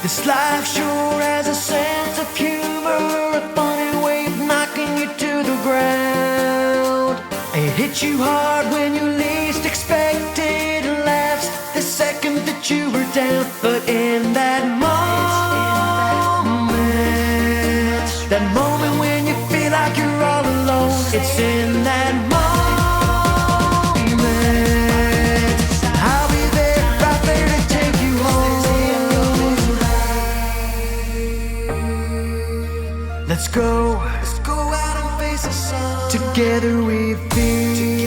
This life sure has a sense of humor, a funny way of knocking you to the ground. It hits you hard when you least expect it, and laughs the second that you were down. But in that moment when you feel like you're all alone, it's in that moment I'll be there, right there to take you home. Let's go out and face the sun. Together we feel